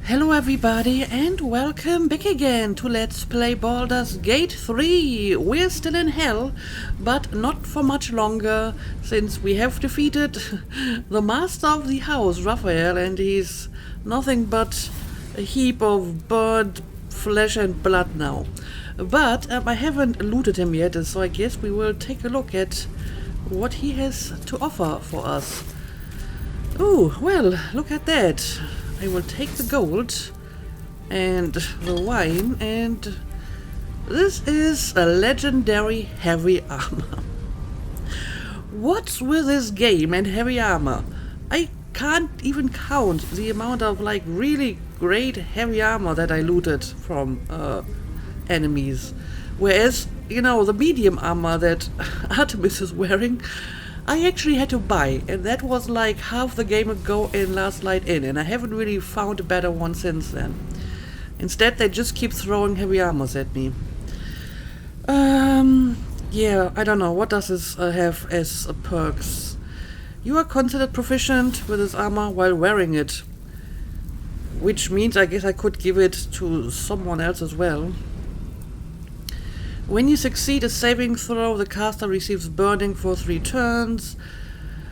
Hello everybody and welcome back again to Let's Play Baldur's Gate 3. We're still in hell, but not for much longer, since we have defeated the master of the house, Raphael, and he's nothing but a heap of burnt flesh and blood now. But I haven't looted him yet, so I guess we will take a look at what he has to offer for us. Oh, well, look at that. I will take the gold and the wine, and this is a legendary heavy armor. What's with this game and heavy armor? I can't even count the amount of really great heavy armor that I looted from enemies. Whereas, the medium armor that Artemis is wearing, I actually had to buy, and that was like half the game ago in Last Light Inn, and I haven't really found a better one since then. Instead, they just keep throwing heavy armors at me. Yeah, I don't know. What does this have as perks? You are considered proficient with this armor while wearing it, which means I guess I could give it to someone else as well. When you succeed a saving throw, the caster receives burning for 3 turns.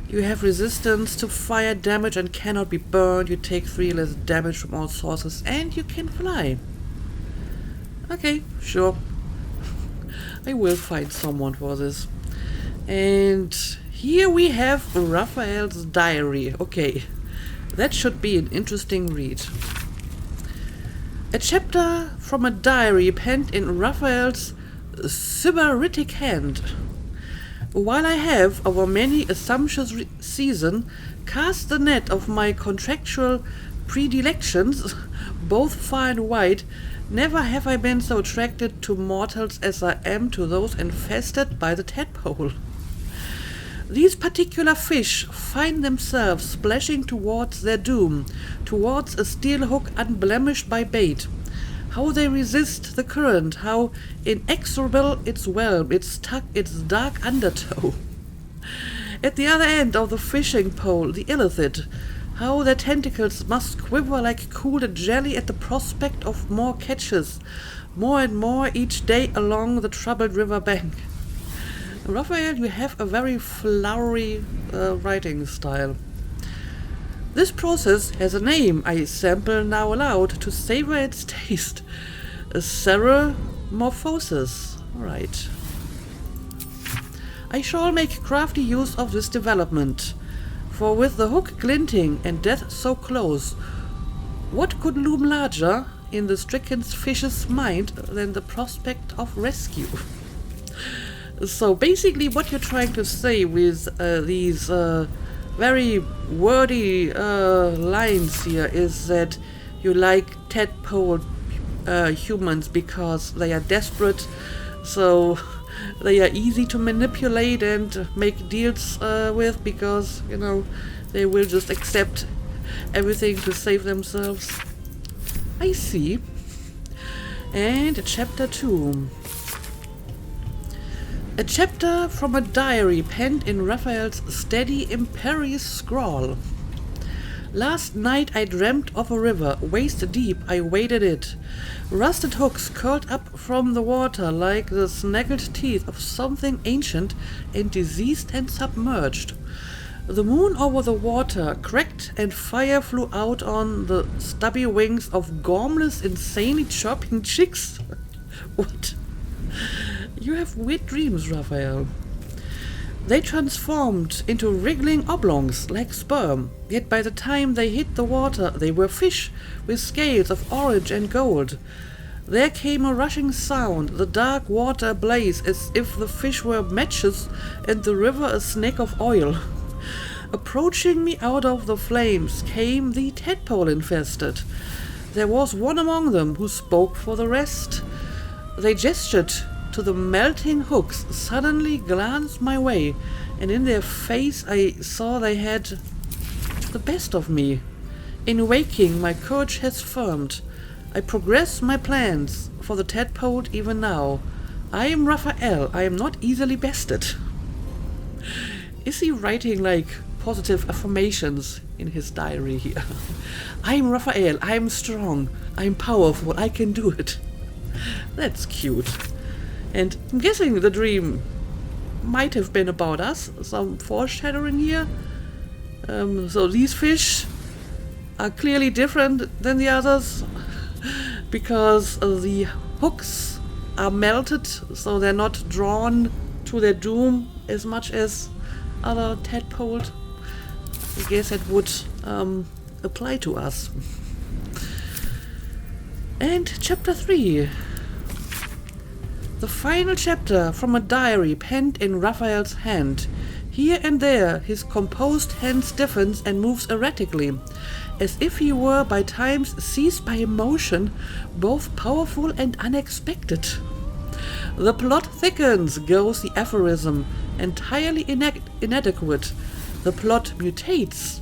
You have resistance to fire damage and cannot be burned. You take 3 less damage from all sources, and you can fly. Okay, sure. I will find someone for this. And here we have Raphael's diary. Okay, that should be an interesting read. A chapter from a diary penned in Raphael's Sybaritic hand. While I have, over many a sumptuous season, cast the net of my contractual predilections, both far and wide, never have I been so attracted to mortals as I am to those infested by the tadpole. These particular fish find themselves splashing towards their doom, towards a steel hook unblemished by bait. How they resist the current, how inexorable its whelm, its dark undertow. At the other end of the fishing pole, the illithid, how their tentacles must quiver like cooled jelly at the prospect of more catches, more and more each day along the troubled river bank. Raphael, you have a very flowery writing style. This process has a name I sample now aloud to savor its taste. A seromorphosis. Right. I shall make crafty use of this development, for with the hook glinting and death so close, what could loom larger in the stricken fish's mind than the prospect of rescue? So basically what you're trying to say with these very wordy lines here is that you like tadpole humans because they are desperate, so they are easy to manipulate and make deals with, because they will just accept everything to save themselves. I see. And chapter 2. A chapter from a diary penned in Raphael's steady, imperious scrawl. Last night I dreamt of a river, waist deep I waded it. Rusted hooks curled up from the water like the snaggled teeth of something ancient and diseased and submerged. The moon over the water cracked and fire flew out on the stubby wings of gormless, insanely chirping chicks. What? You have weird dreams, Raphael. They transformed into wriggling oblongs like sperm, yet by the time they hit the water they were fish with scales of orange and gold. There came a rushing sound, the dark water ablaze as if the fish were matches and the river a snake of oil. Approaching me out of the flames came the tadpole infested. There was one among them who spoke for the rest. They gestured to the melting hooks, suddenly glanced my way, and in their face I saw they had the best of me. In waking, my courage has firmed. I progress my plans for the tadpole even now. I am Raphael, I am not easily bested. Is he writing like positive affirmations in his diary here. I'm Raphael, I'm strong, I'm powerful, I can do it. That's cute. And I'm guessing the dream might have been about us, some foreshadowing here. So these fish are clearly different than the others because the hooks are melted, so they're not drawn to their doom as much as other tadpoles. I guess that would apply to us. And chapter 3. The final chapter from a diary penned in Raphael's hand. Here and there his composed hand stiffens and moves erratically, as if he were by times seized by emotion, both powerful and unexpected. The plot thickens, goes the aphorism, entirely inadequate. The plot mutates.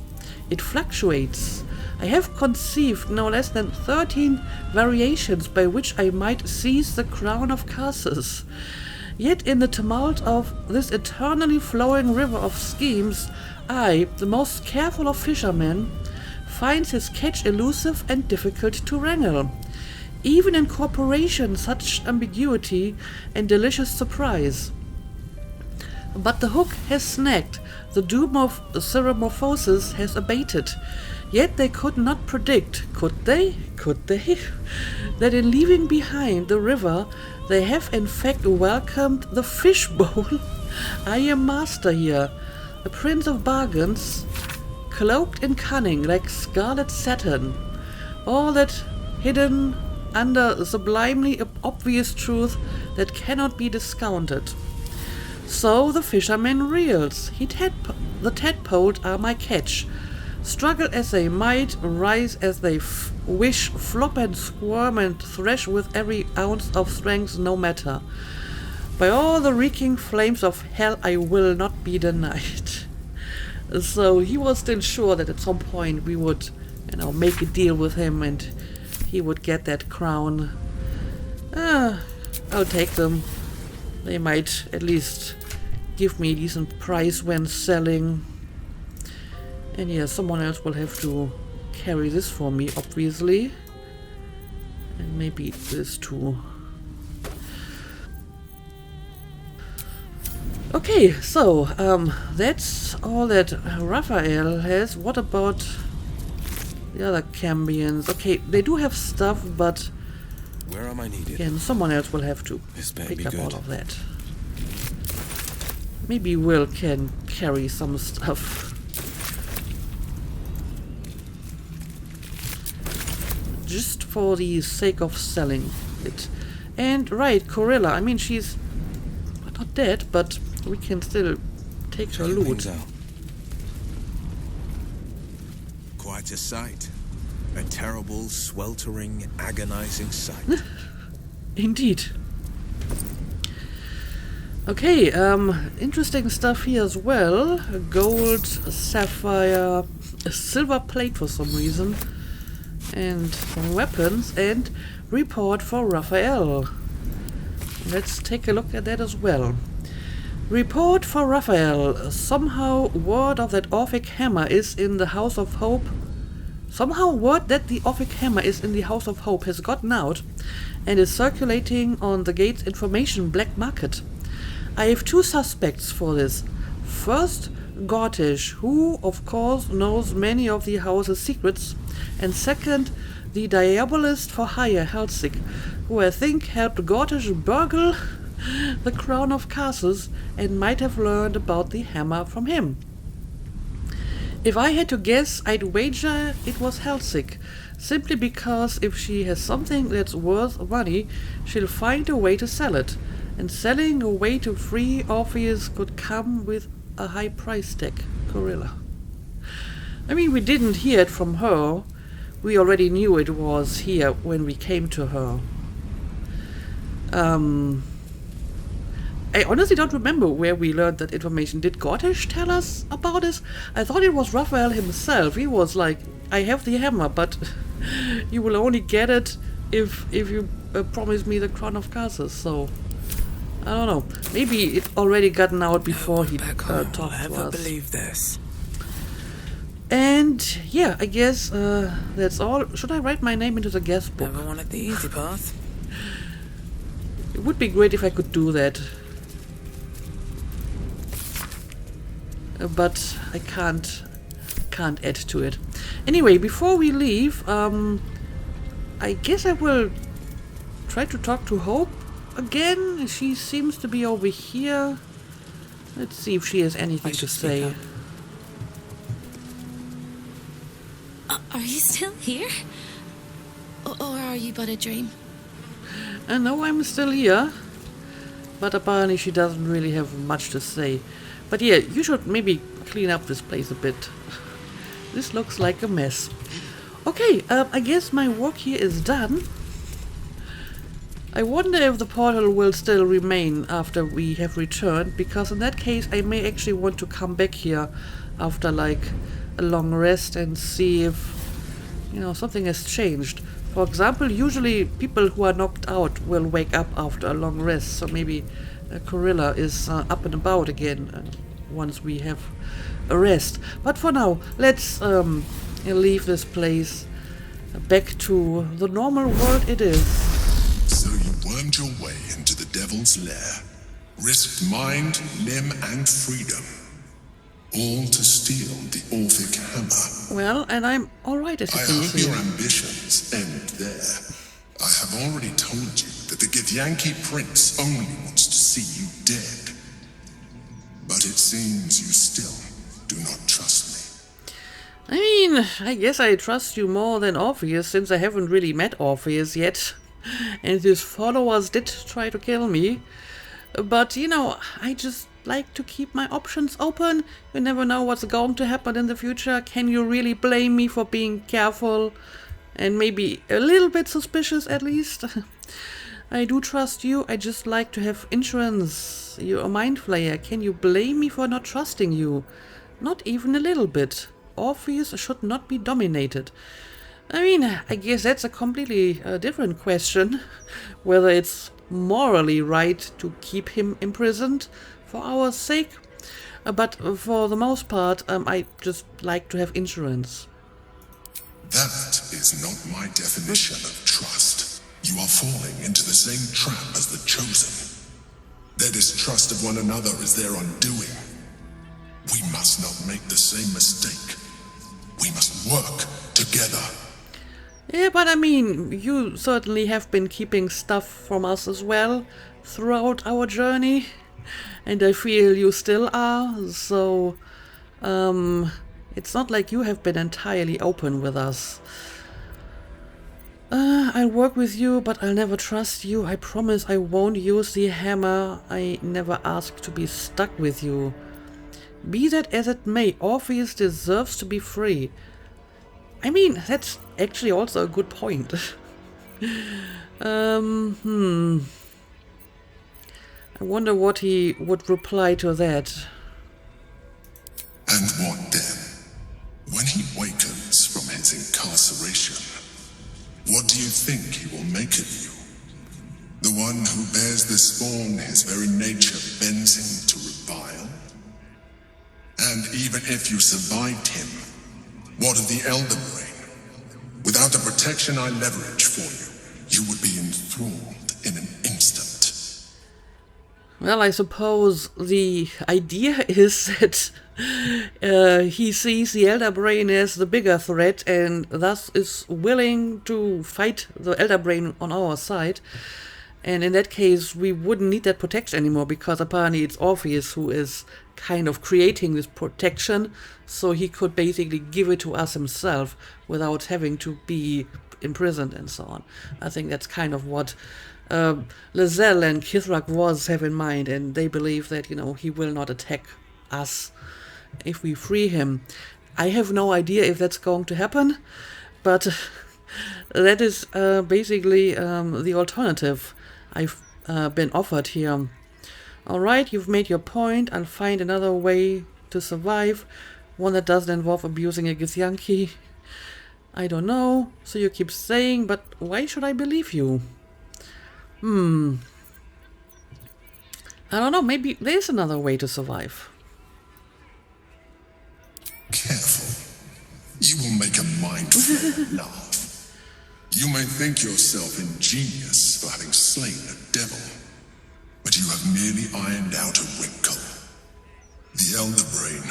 It fluctuates. I have conceived no less than 13 variations by which I might seize the crown of curses. Yet in the tumult of this eternally flowing river of schemes, I, the most careful of fishermen, finds his catch elusive and difficult to wrangle. Even in corporation such ambiguity and delicious surprise. But the hook has snagged, the doom of ceremorphosis has abated. Yet they could not predict, could they, that in leaving behind the river they have in fact welcomed the fishbowl. I am master here, a prince of bargains, cloaked in cunning like scarlet satin, all that hidden under sublimely obvious truth that cannot be discounted. So the fisherman reels. The tadpoles are my catch. Struggle as they might, rise as they wish, flop and squirm and thresh with every ounce of strength, no matter. By all the reeking flames of hell, I will not be denied. So he was still sure that at some point we would, make a deal with him and he would get that crown. I'll take them. They might at least give me a decent price when selling. And yeah, someone else will have to carry this for me, obviously. And maybe this too. Okay, so that's all that Raphael has. What about the other Cambians? Okay, they do have stuff, but where am I needed? Again, someone else will have to pick up all of that. Maybe Will can carry some stuff. Just for the sake of selling it. And right, Corilla, I mean, she's not dead, but we can still take her loot. Quite a sight. A terrible, sweltering, agonizing sight. Indeed. Okay, interesting stuff here as well. A gold, a sapphire, a silver plate for some reason, and some weapons, and report for Raphael. Let's take a look at that as well. Report for Raphael. Somehow word of that Orphic hammer is in the House of Hope. Somehow word that the Orphic hammer is in the House of Hope has gotten out and is circulating on the Gates information black market. I have two suspects for this. First, Gortish, who of course knows many of the house's secrets, and second, the diabolist for hire Halsik, who I think helped Gortish burgle the crown of Castles and might have learned about the hammer from him. If I had to guess, I'd wager it was Halsik, simply because if she has something that's worth money, she'll find a way to sell it, and selling a way to free Orpheus could come with a high price tag. Corilla. I mean, we didn't hear it from her. We already knew it was here when we came to her. I honestly don't remember where we learned that information. Did Gortish tell us about this? I thought it was Raphael himself. He was like, I have the hammer, but you will only get it if you promise me the crown of Castles. So I don't know. Maybe it already gotten out before he talked to us. Believe this. And yeah, I guess that's all. Should I write my name into the guest book? Never wanted the easy path. It would be great if I could do that. But I can't add to it. Anyway, before we leave, I guess I will try to talk to Hope again. She seems to be over here. Let's see if she has anything to say. Are you still here? Or are you but a dream? No, I'm still here. But apparently she doesn't really have much to say. But yeah, you should maybe clean up this place a bit. This looks like a mess. Okay, I guess my work here is done. I wonder if the portal will still remain after we have returned, because in that case I may actually want to come back here after like a long rest and see if, you know, something has changed. For example, usually people who are knocked out will wake up after a long rest, so maybe Corilla is up and about again once we have a rest. But for now, let's leave this place back to the normal world it is. So you wormed your way into the devil's lair, risked mind, limb, and freedom, all to steal the Orphic hammer. Well, and I'm alright as you I can hope see. your ambitions end there. I have already told you that the Githyanki prince only wants to see you dead. But it seems you still do not trust me. I mean, I guess I trust you more than Orpheus, since I haven't really met Orpheus yet. And his followers did try to kill me. But, you know, I just like to keep my options open. You never know what's going to happen in the future. Can you really blame me for being careful and maybe a little bit suspicious at least? I do trust you. I just like to have insurance. You're a mind flayer. Can you blame me for not trusting you? Not even a little bit. Orpheus should not be dominated. I mean, I guess that's a completely different question. Whether it's morally right to keep him imprisoned for our sake. But for the most part, I just like to have insurance. That is not my definition of trust. You are falling into the same trap as the Chosen. Their distrust of one another is their undoing. We must not make the same mistake. We must work together. Yeah, but I mean, you certainly have been keeping stuff from us as well throughout our journey. And I feel you still are, so it's not like you have been entirely open with us. I'll work with you, but I'll never trust you. I promise I won't use the hammer. I never asked to be stuck with you. Be that as it may, Orpheus deserves to be free. I mean, that's actually also a good point. I wonder what he would reply to that. And what then? When he wakens from his incarceration, what do you think he will make of you? The one who bears the spawn his very nature bends him to revile? And even if you survived him, what of the Elder Brain? Without the protection I leverage for you, you would be enthralled in an instant. Well, I suppose the idea is that he sees the Elder Brain as the bigger threat and thus is willing to fight the Elder Brain on our side. And in that case, we wouldn't need that protection anymore, because apparently it's Orpheus who is kind of creating this protection, so he could basically give it to us himself without having to be imprisoned and so on. I think that's kind of what Lizelle and Kithrak Waz have in mind, and they believe that, you know, he will not attack us if we free him. I have no idea if that's going to happen, but that is basically the alternative I've been offered here. Alright, you've made your point. I'll find another way to survive, one that doesn't involve abusing a Githyanki. I don't know, so you keep saying, but why should I believe you? I don't know, maybe there's another way to survive. Careful. You will make a mind flayer laugh. You may think yourself ingenious for having slain a devil, but you have merely ironed out a wrinkle. The Elder Brain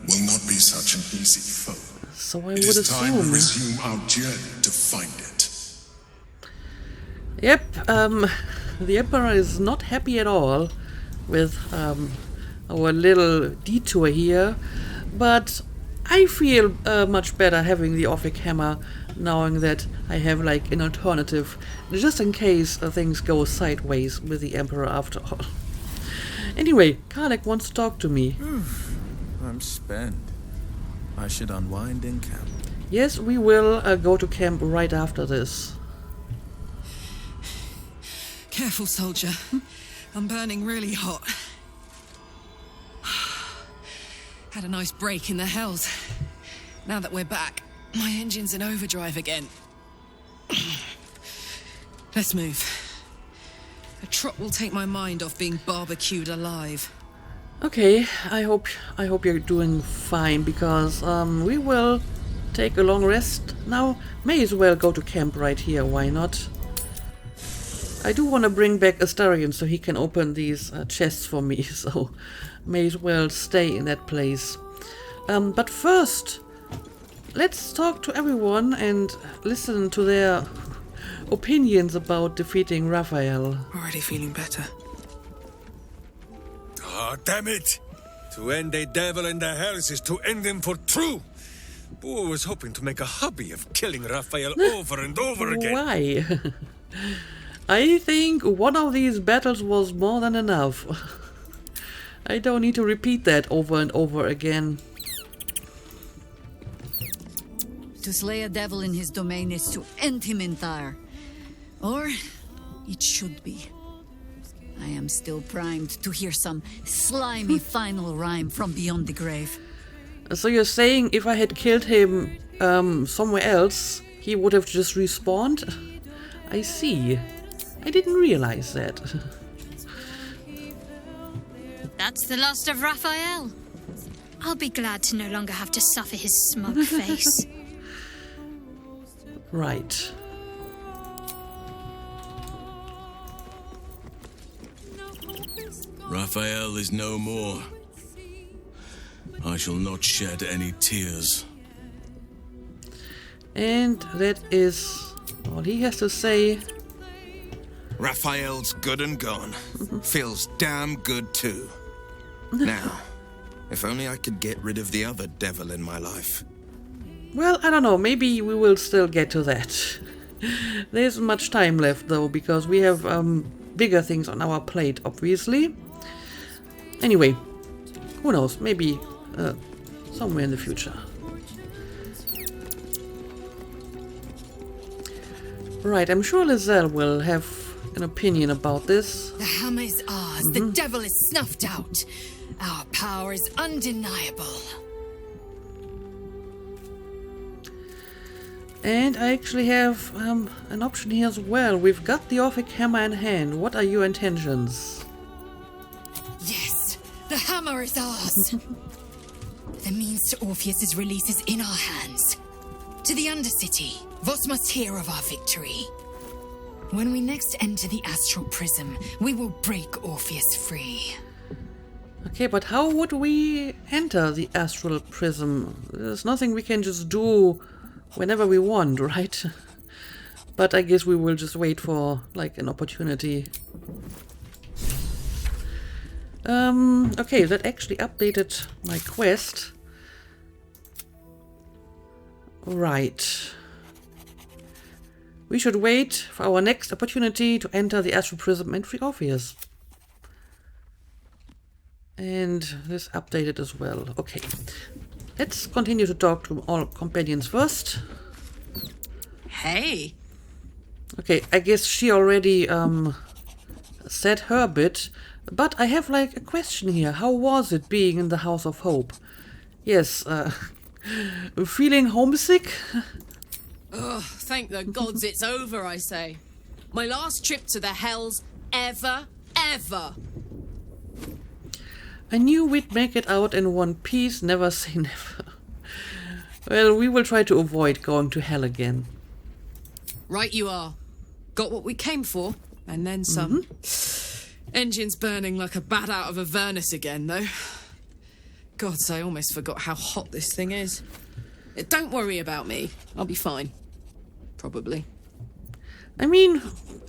will not be such an easy foe. So I It would is time to assume. resume our journey to find it. Yep, the Emperor is not happy at all with our little detour here, but I feel much better having the Orphic Hammer, knowing that I have like an alternative, just in case things go sideways with the Emperor after all. Anyway, Karlek wants to talk to me. I'm spent. I should unwind in camp. Yes, we will go to camp right after this. Careful, soldier. I'm burning really hot. Had a nice break in the hells. Now that we're back, my engine's in overdrive again. Let's move. A trot will take my mind off being barbecued alive. Okay, I hope you're doing fine, because we will take a long rest now. May as well go to camp right here, why not? I do want to bring back Astarion so he can open these chests for me, so may as well stay in that place. But first, let's talk to everyone and listen to their opinions about defeating Raphael. Already feeling better. Ah, damn it! To end a devil in the hells is to end him for true! Boo was hoping to make a hobby of killing Raphael over and over again. Why? I think one of these battles was more than enough. I don't need to repeat that over and over again. To slay a devil in his domain is to end him entire. Or it should be. I am still primed to hear some slimy final rhyme from beyond the grave. So you're saying if I had killed him somewhere else, he would have just respawned? I see. I didn't realize that. That's the last of Raphael. I'll be glad to no longer have to suffer his smug face. Right. Raphael is no more. I shall not shed any tears. And that is all he has to say. Raphael's good and gone. Feels damn good too. Now, if only I could get rid of the other devil in my life. Well, I don't know, maybe we will still get to that. There isn't much time left though, because we have bigger things on our plate, obviously. Anyway, who knows, maybe somewhere in the future. Right, I'm sure Lizelle will have an opinion about this. The hammer is ours. The devil is snuffed out. Our power is undeniable. And I actually have an option here as well. We've got the Orphic Hammer in hand. What are your intentions? Yes, the hammer is ours. The means to Orpheus's release is in our hands. To the Undercity, Voss must hear of our victory. When we next enter the Astral Prism, we will break Orpheus free. Okay, but how would we enter the Astral Prism? There's nothing we can just do whenever we want, right? But I guess we will just wait for, like, an opportunity. Okay, that actually updated my quest. Right. We should wait for our next opportunity to enter the Astral Prism and free Orpheus. And this updated as well. Okay. Let's continue to talk to all companions first. Hey! Okay, I guess she already said her bit, but I have like a question here. How was it being in the House of Hope? Yes, feeling homesick? Ugh, thank the gods it's over, I say. My last trip to the hells ever. I knew we'd make it out in one piece, never say never. Well, we will try to avoid going to hell again. Right you are. Got what we came for, and then some. Engine's burning like a bat out of a furnace again, though. Gods, I almost forgot how hot this thing is. Don't worry about me. I'll be fine. Probably. I mean,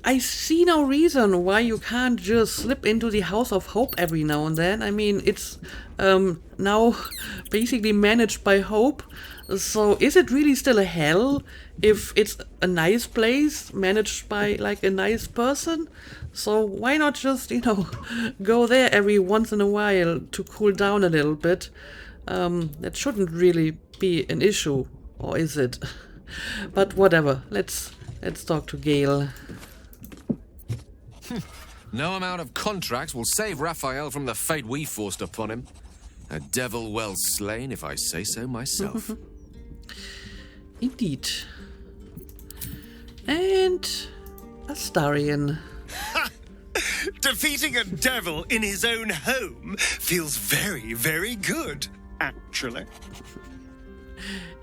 I see no reason why you can't just slip into the House of Hope every now and then. I mean, it's now basically managed by Hope. So is it really still a hell if it's a nice place managed by like a nice person? So why not just, go there every once in a while to cool down a little bit? That shouldn't really be an issue, or is it? But whatever, let's talk to Gale. No amount of contracts will save Raphael from the fate we forced upon him. A devil well slain, if I say so myself. Indeed. And Astarion. Defeating a devil in his own home feels very, very good, actually.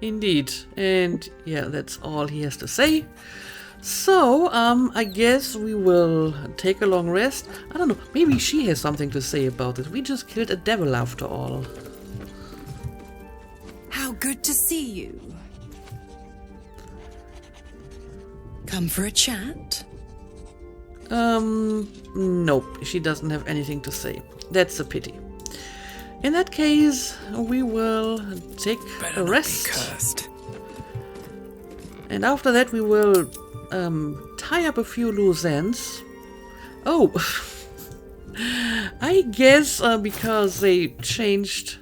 Indeed. And yeah, that's all he has to say. So, I guess we will take a long rest. I don't know, maybe she has something to say about it. We just killed a devil after all. How good to see you. Come for a chat? Nope, she doesn't have anything to say. That's a pity. In that case, we will take a rest. Cursed. And after that we will tie up a few loose ends. Oh, I guess because they changed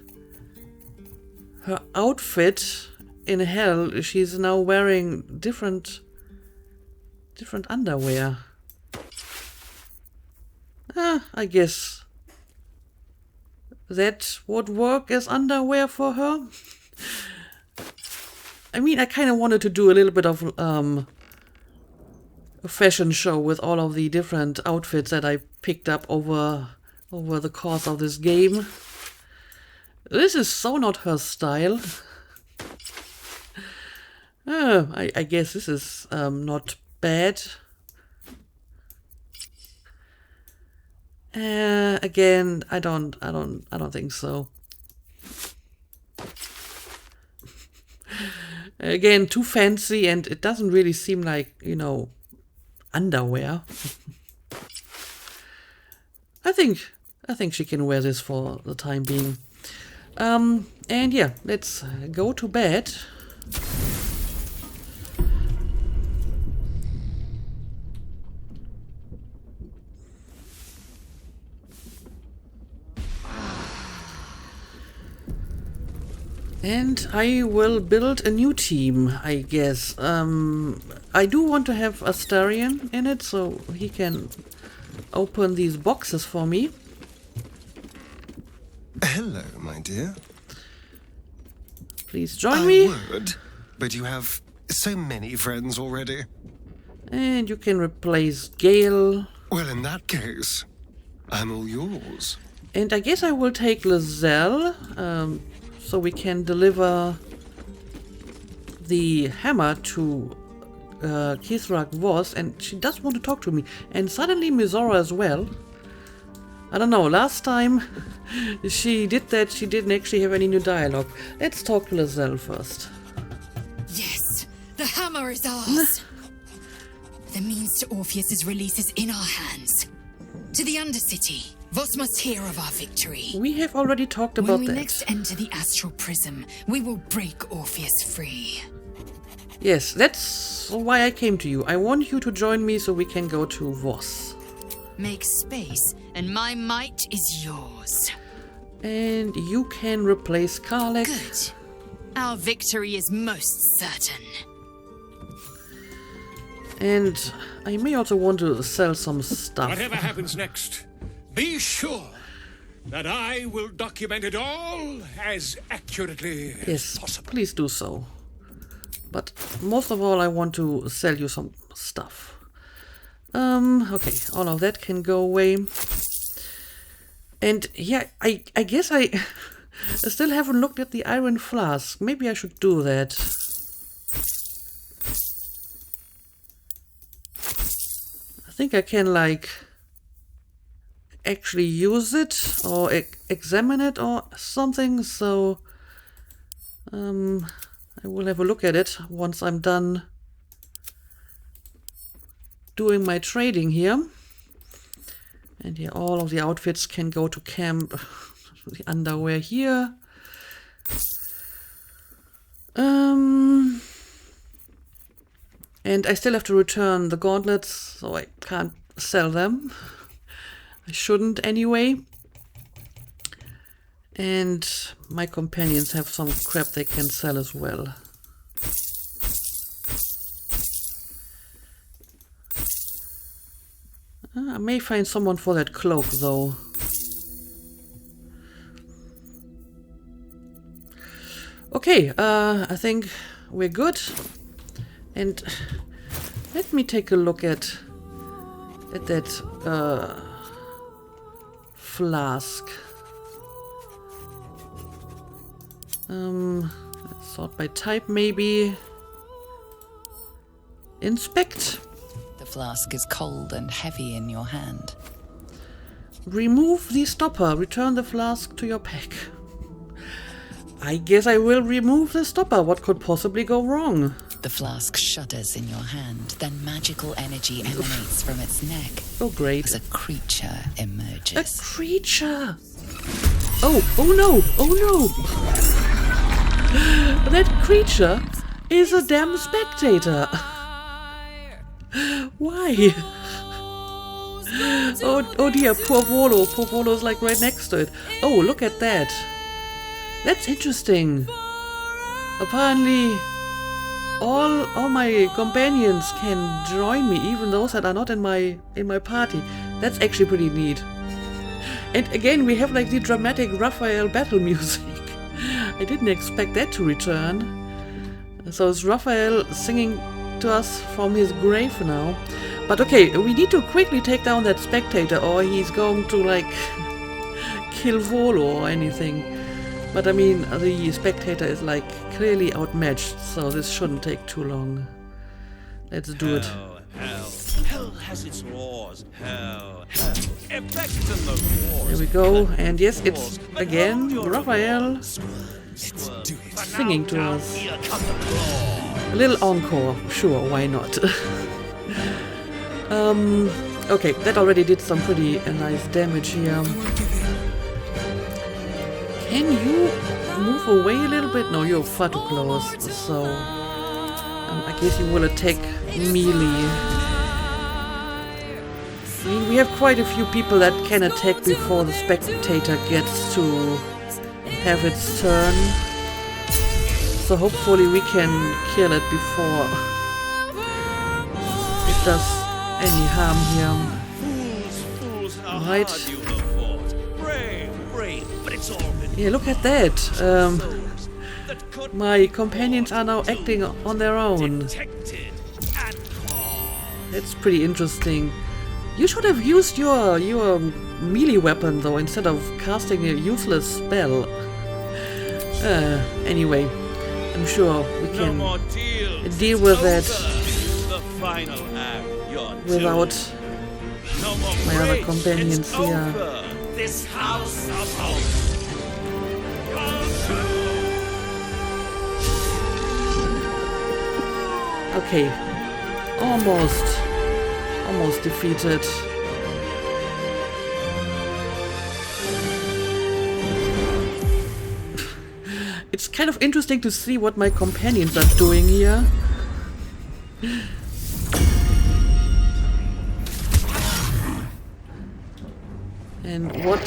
her outfit in hell, she's now wearing different underwear. I guess that would work as underwear for her. I mean, I kind of wanted to do a little bit of a fashion show with all of the different outfits that I picked up over the course of this game. This is so not her style. I guess this is not bad. Again, I don't think so. Again, too fancy, and it doesn't really seem like, underwear. I think she can wear this for the time being. And yeah, let's go to bed. And I will build a new team, I guess. I do want to have Astarion in it, so he can open these boxes for me. Hello, my dear. Please join me. I would, but you have so many friends already. And you can replace Gale. Well, in that case, I'm all yours. And I guess I will take Lizelle, so we can deliver the hammer to Kisrak Voss, and she does want to talk to me. And suddenly Mizora as well. I don't know, last time she did that, she didn't actually have any new dialogue. Let's talk to Lizelle first. Yes, the hammer is ours. The means to Orpheus's release is in our hands. To the Undercity, Voss must hear of our victory. We have already talked about that. When we next enter the astral prism, we will break Orpheus free. Yes, that's why I came to you. I want you to join me so we can go to Voss. Make space, and my might is yours. And you can replace Karlek. Good. Our victory is most certain. And I may also want to sell some stuff. Whatever happens next, be sure that I will document it all as accurately as possible. Please do so. But most of all, I want to sell you some stuff. Okay, all of that can go away. And yeah, I guess I I still haven't looked at the iron flask. Maybe I should do that. I think I can, like, actually use it or examine it or something, so I will have a look at it once I'm done doing my trading here. And yeah, all of the outfits can go to camp. The underwear here. And I still have to return the gauntlets, so I can't sell them. I shouldn't anyway. And my companions have some crap they can sell as well. I may find someone for that cloak though. Okay, I think we're good. And let me take a look at that flask. Let's sort by type maybe. Inspect. The flask is cold and heavy in your hand. Remove the stopper. Return the flask to your pack. I guess I will remove the stopper. What could possibly go wrong? The flask shudders in your hand, then magical energy emanates from its neck. Oh, great. As a creature emerges. A creature! Oh no! Oh no! That creature is a damn spectator! Why? Oh dear, poor Volo. Poor Volo's like right next to it. Oh, look at that. That's interesting. Apparently, all my companions can join me, even those that are not in my party. That's actually pretty neat. And again, we have like the dramatic Raphael battle music. I didn't expect that to return. So it's Raphael singing to us from his grave now. But okay, we need to quickly take down that spectator, or he's going to like kill Volo or anything. But I mean, the spectator is like clearly outmatched, so this shouldn't take too long. Let's do it. Hell has its laws. Hell. There we go. And yes, it's again Raphael singing to us. A little encore, sure, why not? Okay, that already did some pretty nice damage here. Can you move away a little bit? No, you're far too close, so I guess you will attack melee. I mean, we have quite a few people that can attack before the spectator gets to have its turn. So hopefully we can kill it before it does any harm here. Right. Yeah, look at that. My companions are now acting on their own. That's pretty interesting. You should have used your melee weapon though, instead of casting a useless spell. Anyway, I'm sure we can deal with that without my other companions here. This house of hope. Okay, almost defeated. It's kind of interesting to see what my companions are doing here. And what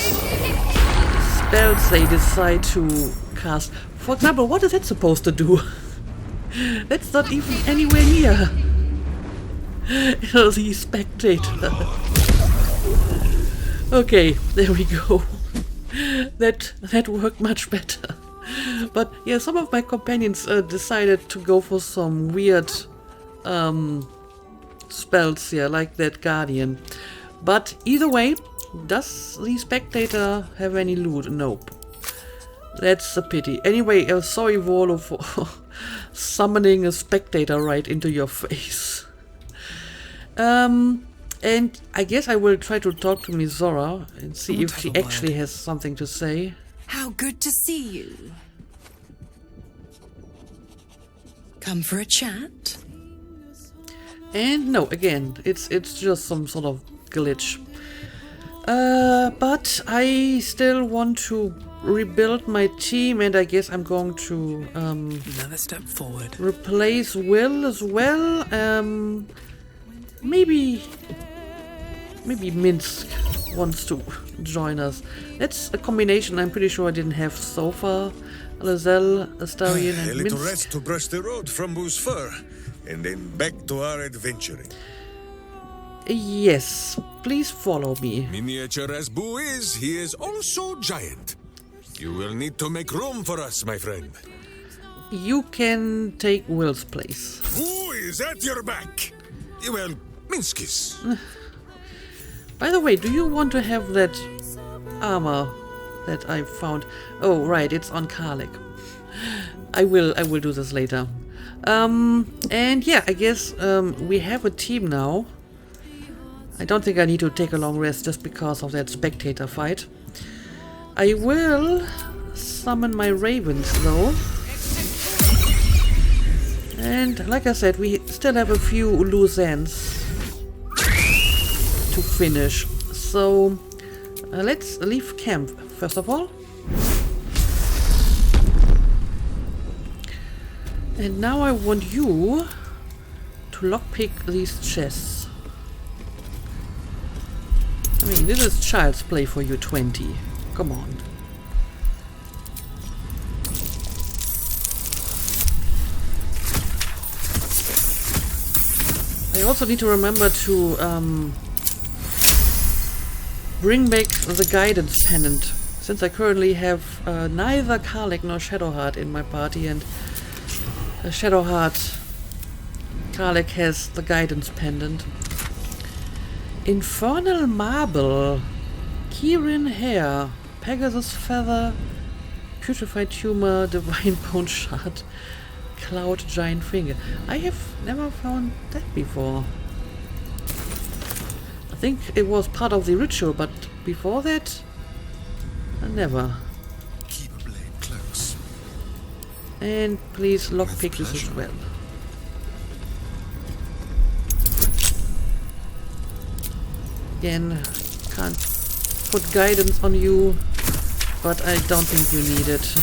spells they decide to cast. For example, what is that supposed to do? That's not even anywhere near the spectator. Okay, there we go. That worked much better. But yeah, some of my companions decided to go for some weird spells here, like that Guardian. But either way, does the spectator have any loot? Nope. That's a pity. Anyway, sorry, Volo, for summoning a spectator right into your face. And I guess I will try to talk to Mizora and see if she actually has something to say. How good to see you. Come for a chat? And no, again, it's just some sort of glitch. But I still want to rebuild my team, and I guess I'm going to another step forward. Replace Will as well. Maybe Minsk wants to join us. That's a combination I'm pretty sure I didn't have so far. Lazel, Astarion, and A little Minsk. rest to brush the road from Boo's fur, and then back to our adventuring. Yes, please follow me. Miniature as Boo is, he is also giant. You will need to make room for us, my friend. You can take Will's place. Boo is at your back. Well, Minskis. By the way, do you want to have that armor that I found? Oh, right, it's on Karlek. I will do this later. And yeah, I guess we have a team now. I don't think I need to take a long rest just because of that spectator fight. I will summon my ravens though. And like I said, we still have a few loose ends to finish. So let's leave camp first of all. And now I want you to lockpick these chests. I mean, this is child's play for you, 20. Come on. I also need to remember to bring back the guidance pennant, since I currently have neither Karlek nor Shadowheart in my party, and Shadowheart Karlek has the guidance pendant. Infernal Marble, Kirin Hair, Pegasus Feather, Putrefied Tumor, Divine Bone Shard, Cloud Giant Finger. I have never found that before. I think it was part of the ritual, but before that, never. Keep a blade close. And please lockpick this as well. Again, can't put guidance on you, but I don't think you need it.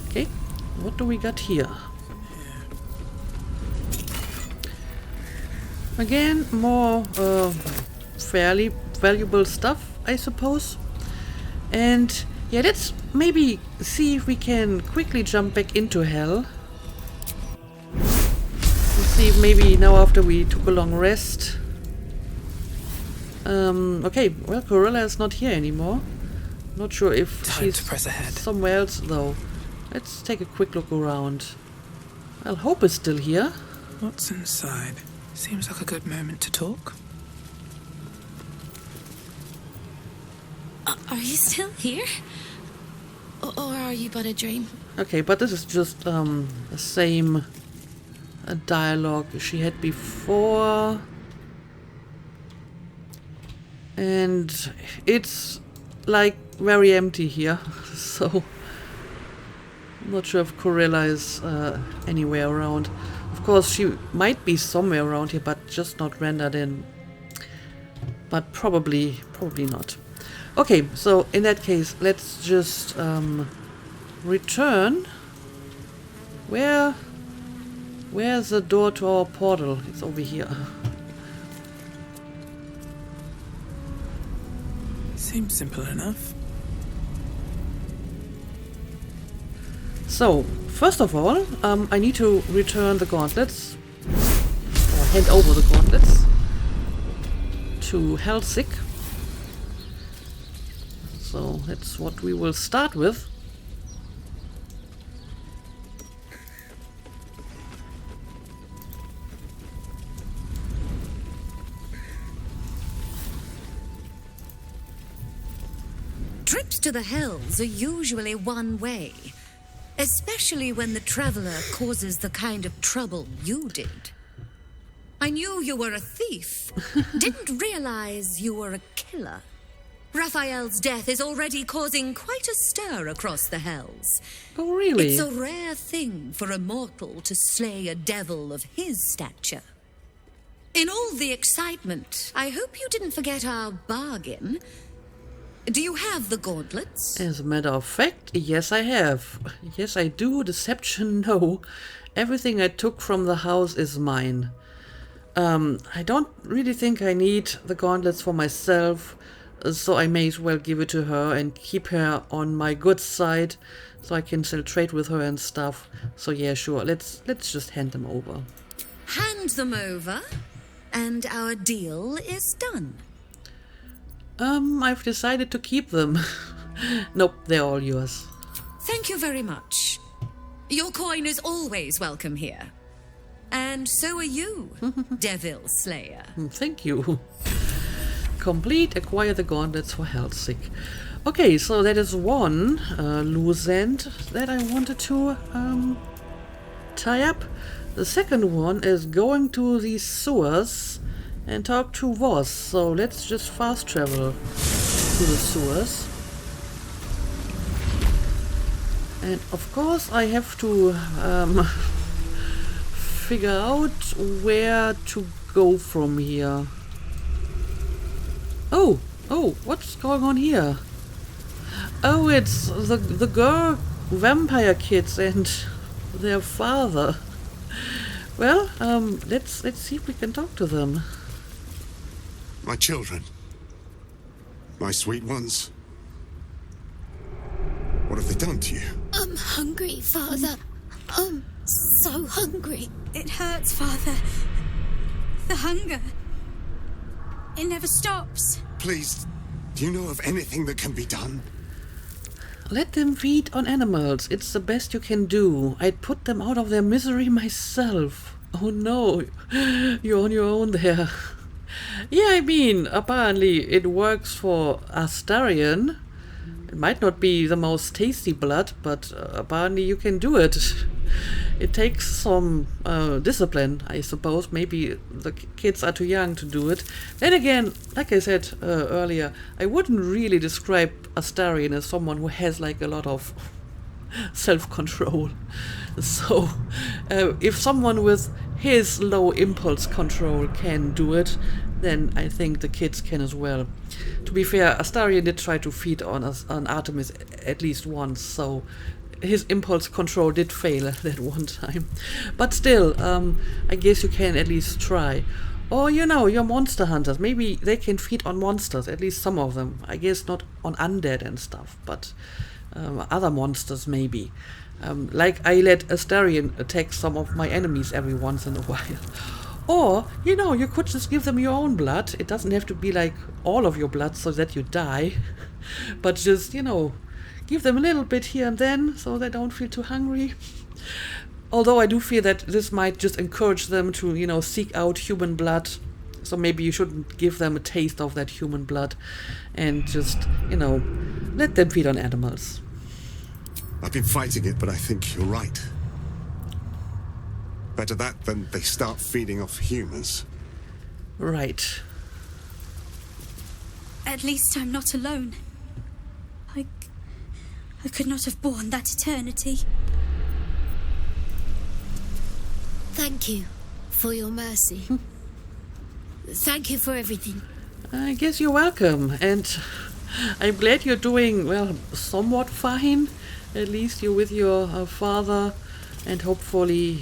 Okay, what do we got here? Again, more fairly valuable stuff, I suppose. And yeah, let's maybe see if we can quickly jump back into hell. See if maybe now after we took a long rest. Okay, well, Corella is not here anymore. Not sure if she's somewhere else though. Let's take a quick look around. Well, Hope is still here. What's inside? Seems like a good moment to talk. Are you still here? Or are you but a dream? Okay, but this is just the same dialogue she had before, and it's like very empty here, so I'm not sure if Corella is anywhere around. Of course she might be somewhere around here, but just not rendered in, but probably not. Okay, so in that case let's just return. Where's the door to our portal? It's over here. Seems simple enough. So, first of all, I need to return the gauntlets, or hand over the gauntlets to Hellsick. So that's what we will start with. Trips to the Hells are usually one way, especially when the traveler causes the kind of trouble you did. I knew you were a thief, didn't realize you were a killer. Raphael's death is already causing quite a stir across the Hells. Oh, really? It's a rare thing for a mortal to slay a devil of his stature. In all the excitement, I hope you didn't forget our bargain. Do you have the gauntlets? As a matter of fact, yes I have. Yes I do. Deception, no. Everything I took from the house is mine. I don't really think I need the gauntlets for myself, so I may as well give it to her and keep her on my good side, so I can still trade with her and stuff. So yeah, sure, let's just hand them over. Hand them over, and our deal is done. I've decided to keep them. Nope, they're all yours. Thank you very much. Your coin is always welcome here. And so are you, Devil Slayer. Thank you. Complete, acquire the gauntlets for hell's sake. Okay, so that is one loose end that I wanted to tie up. The second one is going to the sewers and talk to Voss. So let's just fast travel to the sewers. And of course I have to figure out where to go from here. Oh, what's going on here? Oh, it's the girl vampire kids and their father. Well, let's see if we can talk to them. My children. My sweet ones. What have they done to you? I'm hungry, Father. I'm so hungry. It hurts, Father. The hunger. It never stops. Please, do you know of anything that can be done? Let them feed on animals. It's the best you can do. I'd put them out of their misery myself. Oh no, you're on your own there. Yeah, I mean, apparently it works for Astarion. It might not be the most tasty blood, but apparently you can do it. It takes some discipline, I suppose. Maybe the kids are too young to do it. Then again, like I said earlier, I wouldn't really describe Astarion as someone who has like a lot of self-control. So if someone with his low impulse control can do it, then I think the kids can as well. To be fair, Astarion did try to feed on Artemis at least once, so his impulse control did fail that one time. But still, I guess you can at least try. Or, you know, your monster hunters, maybe they can feed on monsters, at least some of them. I guess not on undead and stuff, but other monsters maybe. Like I let Astarion attack some of my enemies every once in a while. Or, you know, you could just give them your own blood. It doesn't have to be like all of your blood so that you die. But just, you know, give them a little bit here and then so they don't feel too hungry. Although I do feel that this might just encourage them to, you know, seek out human blood. So maybe you shouldn't give them a taste of that human blood and just, you know, let them feed on animals. I've been fighting it, but I think you're right. Better that than they start feeding off humans. Right. At least I'm not alone. I could not have borne that eternity. Thank you for your mercy. Thank you for everything. I guess you're welcome. And I'm glad you're doing, well, somewhat fine. At least you're with your father. And hopefully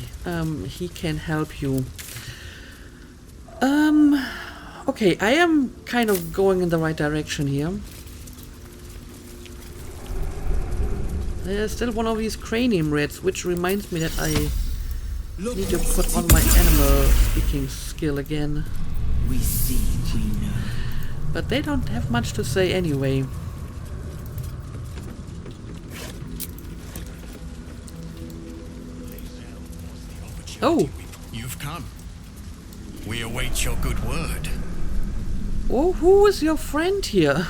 he can help you. Okay, I am kind of going in the right direction here. There's still one of these cranium rats, which reminds me that I need to put on my animal speaking skill again. We see, we know. But they don't have much to say anyway. Oh! You've come. We await your good word. Oh, who is your friend here?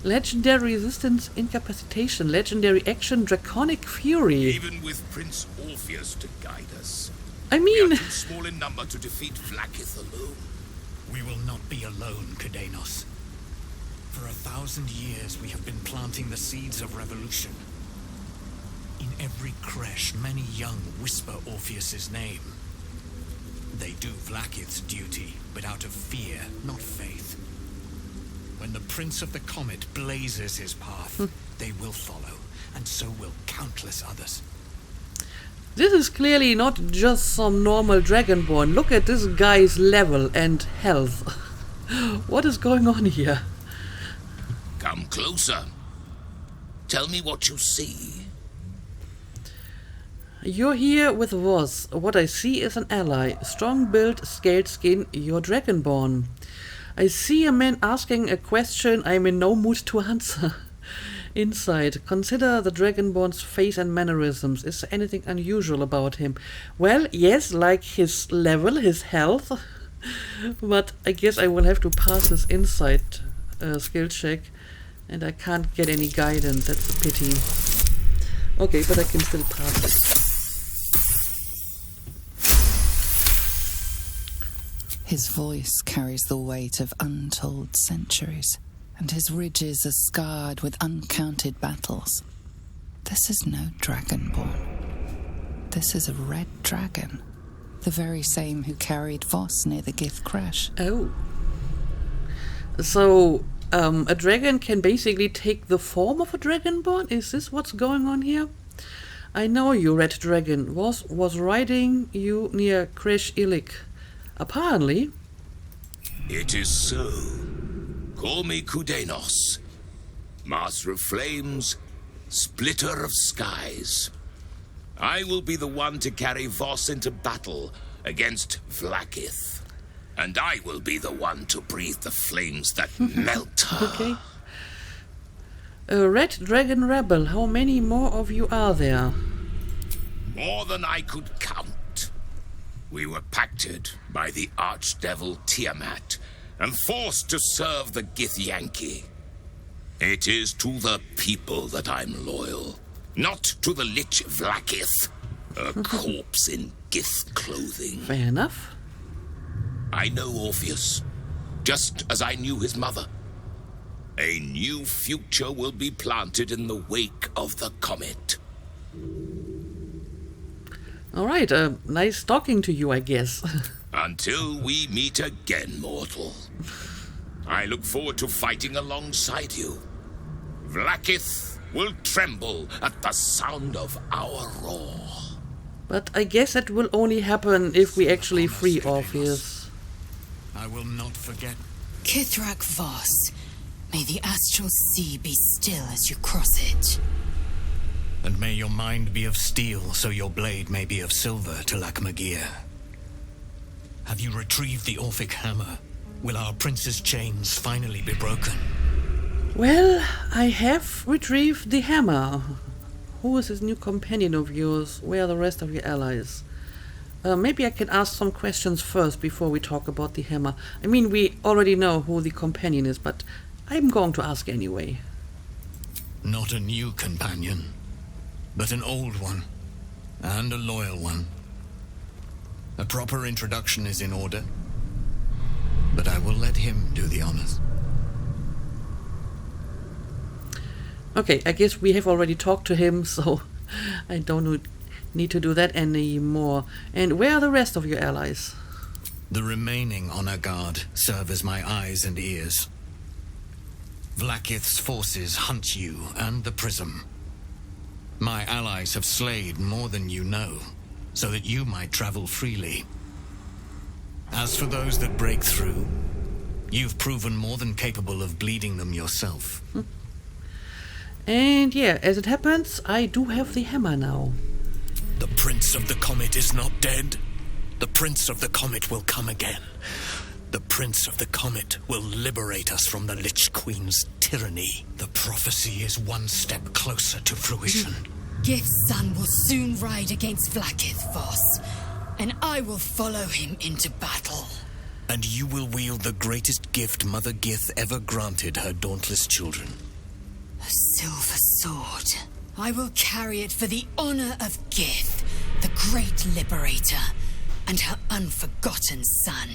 Legendary resistance incapacitation. Legendary action draconic fury. Even with Prince Orpheus to guide us, I mean... we are too small in number to defeat Vlaakith alone. We will not be alone, Cadenos. For 1,000 years we have been planting the seeds of revolution. In every creche, many young whisper Orpheus's name. They do Vlaakith's duty, but out of fear, not faith. When the Prince of the Comet blazes his path, they will follow, and so will countless others. This is clearly not just some normal Dragonborn. Look at this guy's level and health. What is going on here? Come closer. Tell me what you see. You're here with Voss. What I see is an ally. Strong build, scaled skin, you're Dragonborn. I see a man asking a question I'm in no mood to answer. Insight. Consider the Dragonborn's face and mannerisms. Is there anything unusual about him? Well, yes, like his level, his health. But I guess I will have to pass this insight skill check. And I can't get any guidance. That's a pity. Okay, but I can still pass it. His voice carries the weight of untold centuries, and his ridges are scarred with uncounted battles. This is no Dragonborn. This is a red dragon, the very same who carried Voss near the Gith crash. Oh. So, a dragon can basically take the form of a Dragonborn? Is this what's going on here? I know you, Red Dragon. Voss was riding you near Crash Illic. Apparently. It is so. Call me Kudenos, Master of Flames, Splitter of Skies. I will be the one to carry Voss into battle against Vlaakith. And I will be the one to breathe the flames that melt her. Okay. Red Dragon Rebel, how many more of you are there? More than I could count. We were pacted by the archdevil Tiamat and forced to serve the Githyanki. It is to the people that I'm loyal, not to the Lich Vlaakith, a corpse in Gith clothing. Fair enough. I know Orpheus, just as I knew his mother. A new future will be planted in the wake of the comet. Alright, nice talking to you, I guess. Until we meet again, mortal. I look forward to fighting alongside you. Vlaakith will tremble at the sound of our roar. But I guess that will only happen if we actually free Orpheus. I will not forget. Kithrak Voss, may the astral sea be still as you cross it. And may your mind be of steel, so your blade may be of silver, Talak Magir. Have you retrieved the Orphic hammer? Will our prince's chains finally be broken? Well, I have retrieved the hammer. Who is this new companion of yours? Where are the rest of your allies? Maybe I can ask some questions first before we talk about the hammer. I mean, we already know who the companion is, but I'm going to ask anyway. Not a new companion, but an old one, and a loyal one. A proper introduction is in order, but I will let him do the honors. Okay, I guess we have already talked to him, so I don't need to do that anymore. And where are the rest of your allies? The remaining honor guard serve as my eyes and ears. Vlaakith's forces hunt you and the prism. My allies have slayed more than you know, so that you might travel freely. As for those that break through, you've proven more than capable of bleeding them yourself. And yeah, as it happens, I do have the hammer now. The Prince of the Comet is not dead. The Prince of the Comet will come again. The Prince of the Comet will liberate us from the Lich Queen's tyranny. The prophecy is one step closer to fruition. Gith's son will soon ride against Vlaakith, Voss, and I will follow him into battle. And you will wield the greatest gift Mother Gith ever granted her dauntless children. A silver sword. I will carry it for the honor of Gith, the great liberator, and her unforgotten son.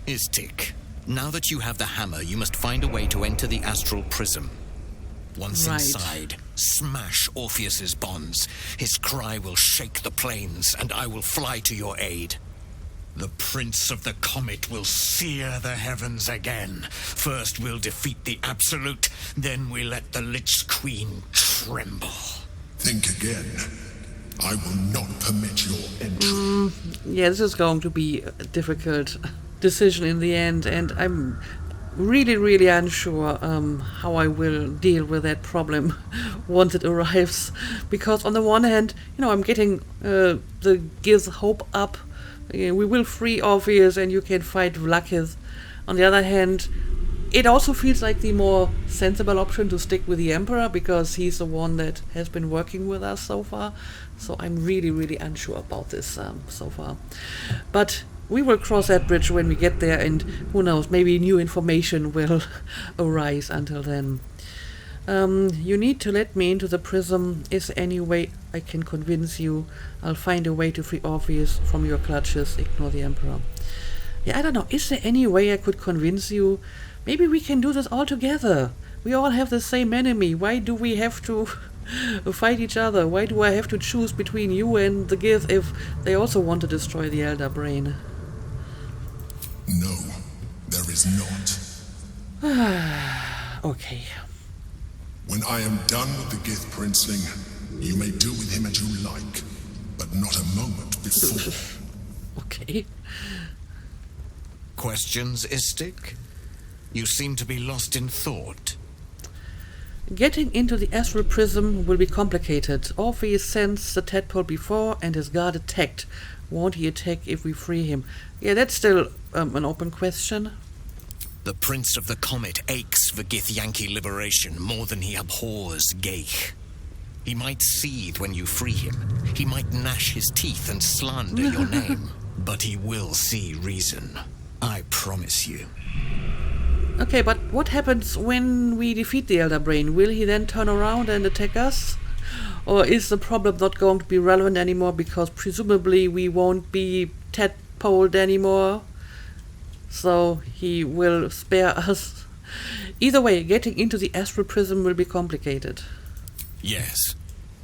Istik, now that you have the hammer, you must find a way to enter the astral prism. Once Right. inside, smash Orpheus's bonds. His cry will shake the plains, and I will fly to your aid. The Prince of the Comet will sear the heavens again. First we'll defeat the Absolute, then we let the Lich Queen tremble. Think again. I will not permit your entry. Yeah, this is going to be a difficult decision in the end, and I'm really, really unsure how I will deal with that problem once it arrives. Because on the one hand, I'm getting the Gith's hope up. We will free Orpheus and you can fight Vlakith. On the other hand, it also feels like the more sensible option to stick with the Emperor, because he's the one that has been working with us so far. So I'm really, really unsure about this so far. But we will cross that bridge when we get there, and who knows, maybe new information will arise until then. You need to let me into the prism. Is there any way I can convince you? I'll find a way to free Orpheus from your clutches. Ignore the Emperor. Yeah, I don't know. Is there any way I could convince you? Maybe we can do this all together. We all have the same enemy. Why do we have to fight each other? Why do I have to choose between you and the Gith if they also want to destroy the Elder Brain? No, there is not. Okay. When I am done with the Gith Princeling, you may do with him as you like, but not a moment before. Okay. Questions, Istik? You seem to be lost in thought. Getting into the astral prism will be complicated. Orpheus sensed the tadpole before and his guard attacked. Won't he attack if we free him? Yeah, that's still an open question. The Prince of the Comet aches for Githyanki liberation more than he abhors Geich. He might seethe when you free him. He might gnash his teeth and slander your name. But he will see reason. I promise you. Okay, but what happens when we defeat the Elder Brain? Will he then turn around and attack us? Or is the problem not going to be relevant anymore because presumably we won't be tadpoled anymore? So he will spare us. Either way, getting into the astral prism will be complicated. Yes,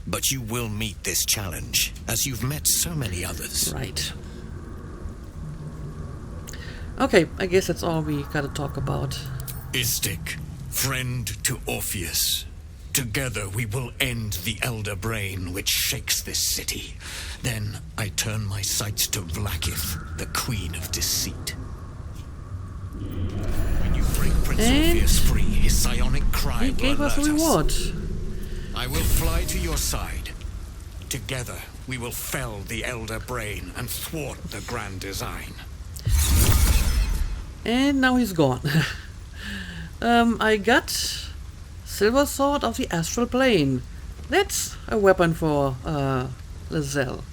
but you will meet this challenge, as you've met so many others. Right. Okay, I guess that's all we gotta talk about. Istik, friend to Orpheus. Together we will end the Elder Brain which shakes this city. Then I turn my sights to Vlakith, the Queen of Deceit. When you break Prince Orpheus free, his psionic cry he will gave us a alert reward. I will fly to your side. Together we will fell the Elder Brain and thwart the grand design. And now he's gone. I got Silver Sword of the Astral Plane. That's a weapon for Lizelle.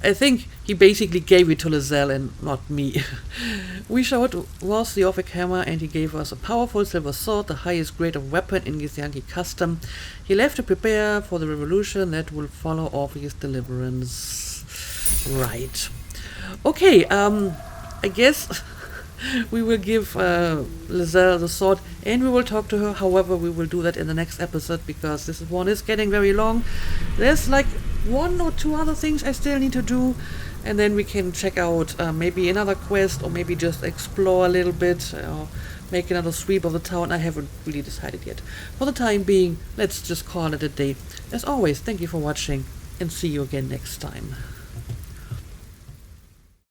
I think he basically gave it to Lizelle and not me. We showed was the Orphic Hammer, and he gave us a powerful silver sword, the highest grade of weapon in Githyanki custom. He left to prepare for the revolution that will follow Orpheus' deliverance. Right. Okay, I guess we will give Lizelle the sword and we will talk to her. However, we will do that in the next episode because this one is getting very long. There's like one or two other things I still need to do, and then we can check out maybe another quest or maybe just explore a little bit or make another sweep of the town. I haven't really decided yet. For the time being, let's just call it a day. As always, thank you for watching and see you again next time.